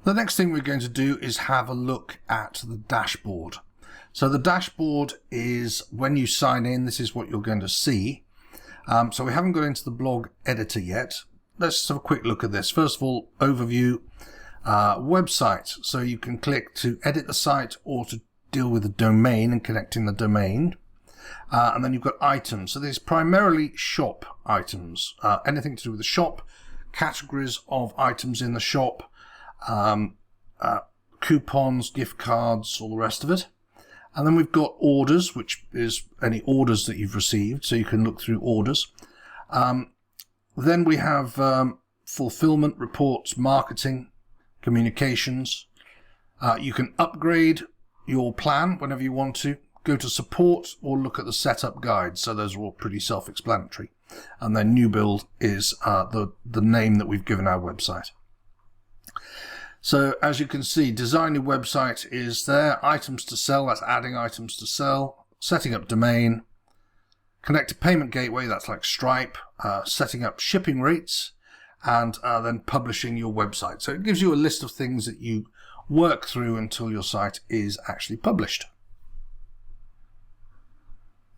The next thing we're going to do is have a look at the dashboard. So the dashboard is when you sign in, this is what you're going to see. So we haven't got into the blog editor yet. Let's have a quick look at this. First of all, overview, website. So you can click to edit the site or to deal with the domain and connecting the domain. And then you've got items. So there's primarily shop items, anything to do with the shop, categories of items in the shop, coupons, gift cards, all the rest of it. And then we've got orders, which is any orders that you've received, so you can look through orders. Then we have fulfillment, reports, marketing, communications. You can upgrade your plan whenever you want to, go to support, or look at the setup guide. So those are all pretty self-explanatory. And then new build is the name that we've given our website. So as you can see, design your website is there. Items to sell, that's adding items to sell. Setting up domain. Connect to payment gateway, that's like Stripe. Setting up shipping rates. And then publishing your website. So it gives you a list of things that you work through until your site is actually published.